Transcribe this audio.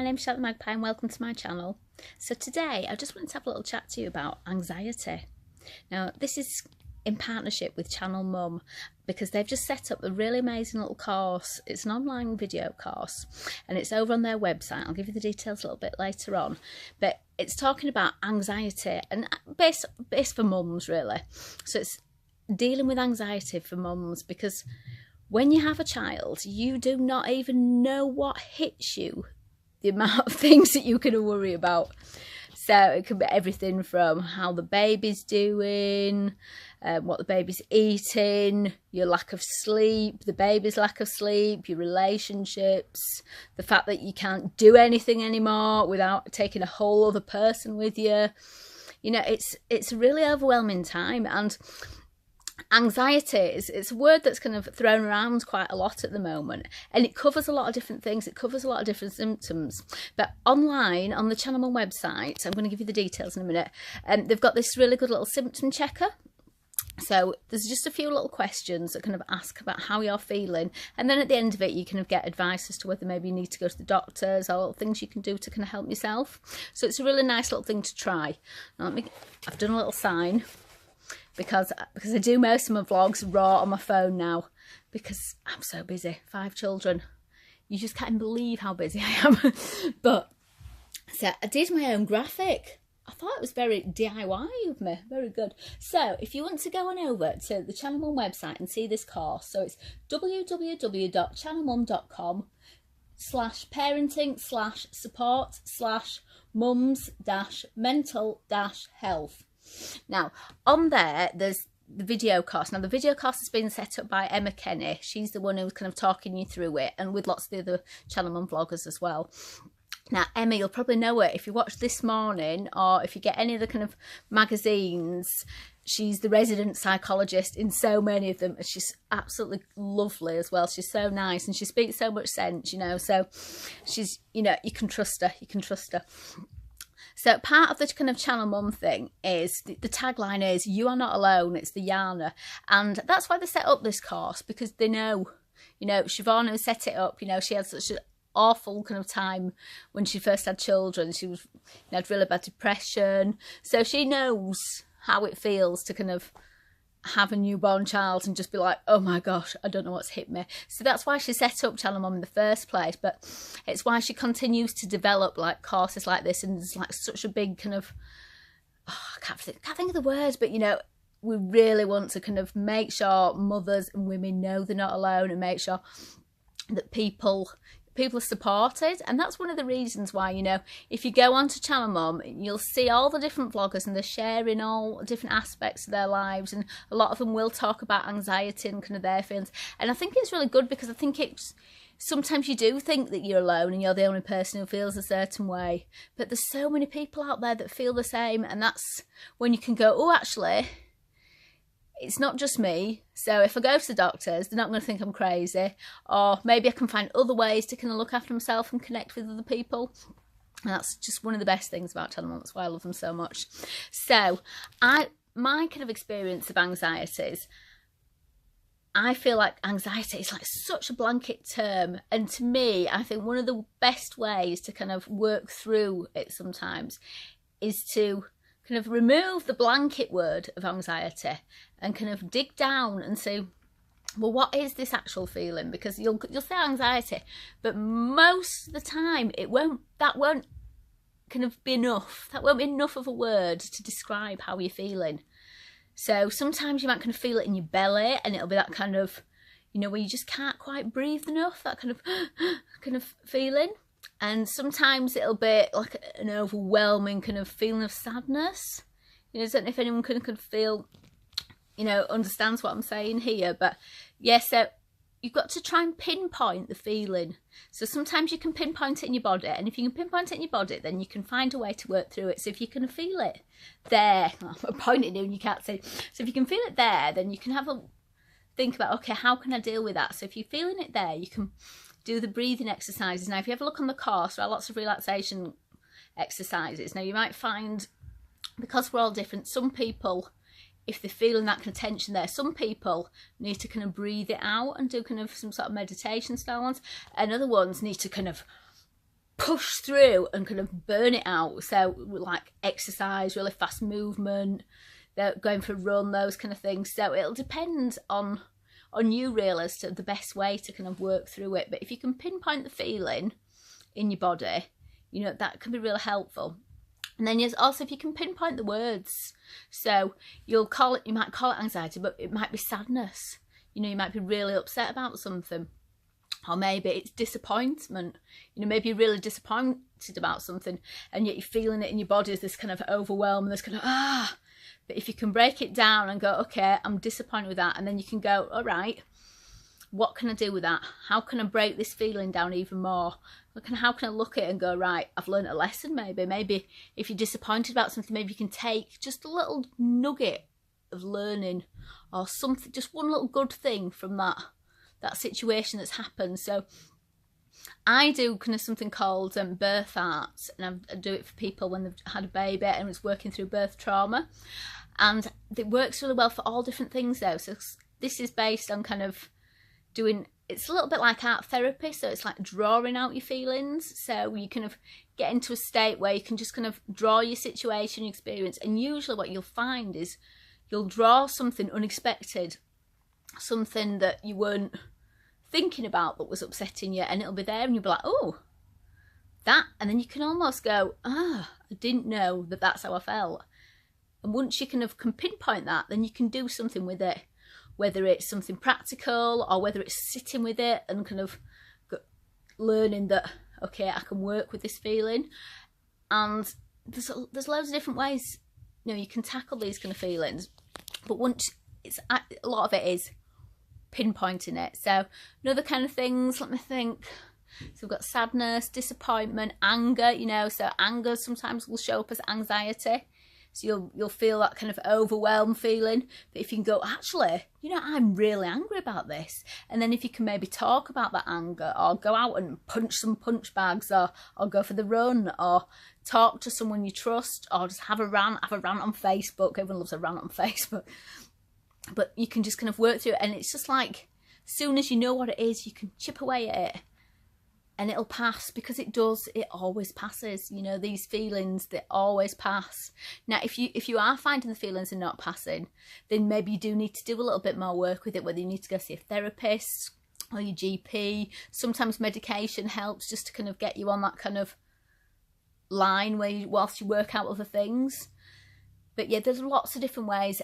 my name's Magpie and welcome to my channel. So today I just wanted to have a little chat to you about anxiety. Now this is in partnership with Channel Mum because they've just set up a really amazing little course. It's an online video course and it's over on their website. I'll give you the details a little bit later on, but it's talking about anxiety and based for mums really. So it's dealing with anxiety for mums because when you have a child, you do not even know what hits you, the amount of things that you can worry about. So it could be everything from how the baby's doing, what the baby's eating, your lack of sleep, the baby's lack of sleep, your relationships, the fact that you can't do anything anymore without taking a whole other person with you. You know, it's a really overwhelming time, and anxiety it's a word that's kind of thrown around quite a lot at the moment, and it covers a lot of different things. It covers a lot of different symptoms. But online on the Channel Mum website, I'm going to give you the details in a minute, and they've got this really good little symptom checker. So there's just a few little questions that kind of ask about how you're feeling, and then at the end of it you kind of get advice as to whether maybe you need to go to the doctors or little things you can do to kind of help yourself. So it's a really nice little thing to try. Now, I've done a little sign because I do most of my vlogs raw on my phone now because I'm so busy. 5 children. You just can't believe how busy I am. But so I did my own graphic. I thought it was very DIY of me. Very good. So if you want to go on over to the Channel Mum website and see this course, so it's www.channelmum.com/parenting/support/mums-mental-health. Now, on there, there's the video course. Now, the video course has been set up by Emma Kenny. She's the one who's kind of talking you through it, and with lots of the other Channel Mum vloggers as well. Now, Emma, you'll probably know her if you watch This Morning or if you get any of the kind of magazines. She's the resident psychologist in so many of them. She's absolutely lovely as well. She's so nice and she speaks so much sense, you know. So she's, you know, you can trust her. You can trust her. So part of the kind of Channel Mum thing is, the tagline is, you are not alone, it's the Yana. And that's why they set up this course, because they know, you know, Siobhan who set it up, you know, she had such an awful kind of time when she first had children. She was, you know, had really bad depression. So she knows how it feels to kind of have a newborn child and just be like, oh my gosh, I don't know what's hit me. So that's why she set up Channel Mum in the first place, but it's why she continues to develop like courses like this, and there's like such a big kind of, I can't think of the words, but you know, we really want to kind of make sure mothers and women know they're not alone, and make sure that people are supported. And that's one of the reasons why, you know, if you go onto Channel Mum, you'll see all the different vloggers and they're sharing all different aspects of their lives, and a lot of them will talk about anxiety and kind of their feelings. And I think it's really good, because I think it's, sometimes you do think that you're alone and you're the only person who feels a certain way, but there's so many people out there that feel the same, and that's when you can go, oh, actually, it's not just me. So if I go to the doctors, they're not going to think I'm crazy, or maybe I can find other ways to kind of look after myself and connect with other people. And that's just one of the best things about Channel Mum. That's why I love them so much. So my kind of experience of anxieties, I feel like anxiety is like such a blanket term, and to me, I think one of the best ways to kind of work through it sometimes is to kind of remove the blanket word of anxiety and kind of dig down and say, well, what is this actual feeling? Because you'll say anxiety, but most of the time that won't kind of be enough. That won't be enough of a word to describe how you're feeling. So sometimes you might kind of feel it in your belly, and it'll be that kind of, you know, where you just can't quite breathe enough, that kind of feeling. And sometimes it'll be like an overwhelming kind of feeling of sadness. You know, I don't know if anyone can feel, you know, understands what I'm saying here. But yes, so you've got to try and pinpoint the feeling. So sometimes you can pinpoint it in your body. And if you can pinpoint it in your body, then you can find a way to work through it. So if you can feel it there, I'm pointing you and you can't see. So if you can feel it there, then you can have a think about, okay, how can I deal with that? So if you're feeling it there, you can do the breathing exercises. Now, if you ever look on the course, there are lots of relaxation exercises. Now, you might find, because we're all different, some people, if they're feeling that kind of tension there, some people need to kind of breathe it out and do kind of some sort of meditation style ones, and other ones need to kind of push through and kind of burn it out. So like exercise, really fast movement, going for a run, those kind of things. So it'll depend on you really as to the best way to kind of work through it. But if you can pinpoint the feeling in your body, you know, that can be really helpful. And then also if you can pinpoint the words, so you might call it anxiety, but it might be sadness. You know, you might be really upset about something, or maybe it's disappointment. You know, maybe you're really disappointed about something, and yet you're feeling it in your body as this kind of overwhelm, this kind of But if you can break it down and go, okay, I'm disappointed with that, and then you can go, all right, what can I do with that? How can I break this feeling down even more? How can I look at it and go, right, I've learned a lesson maybe. Maybe if you're disappointed about something, maybe you can take just a little nugget of learning, or something, just one little good thing from that situation that's happened. So I do kind of something called birth arts, and I do it for people when they've had a baby and it's working through birth trauma, and it works really well for all different things though. So this is based on kind of doing, it's a little bit like art therapy, so it's like drawing out your feelings. So you kind of get into a state where you can just kind of draw your situation, your experience, and usually what you'll find is you'll draw something unexpected, something that you weren't thinking about that was upsetting you, and it'll be there and you'll be like, oh, that, and then you can almost go, I didn't know that that's how I felt. And once you kind of can pinpoint that, then you can do something with it, whether it's something practical or whether it's sitting with it and kind of learning that, okay, I can work with this feeling. And there's loads of different ways, you know, you can tackle these kind of feelings, but once a lot of it is pinpointing it. So another kind of things, let me think. So we've got sadness, disappointment, anger, you know, so anger sometimes will show up as anxiety. So you'll feel that kind of overwhelmed feeling. But if you can go, actually, you know, I'm really angry about this. And then if you can maybe talk about that anger, or go out and punch some punch bags, or go for the run, or talk to someone you trust, or just have a rant on Facebook. Everyone loves a rant on Facebook. But you can just kind of work through it, and it's just like, as soon as you know what it is, you can chip away at it and it'll pass, because it always passes. You know, these feelings, they always pass. Now if you are finding the feelings are not passing, then maybe you do need to do a little bit more work with it, whether you need to go see a therapist or your GP. Sometimes medication helps, just to kind of get you on that kind of line whilst you work out other things. But yeah, there's lots of different ways.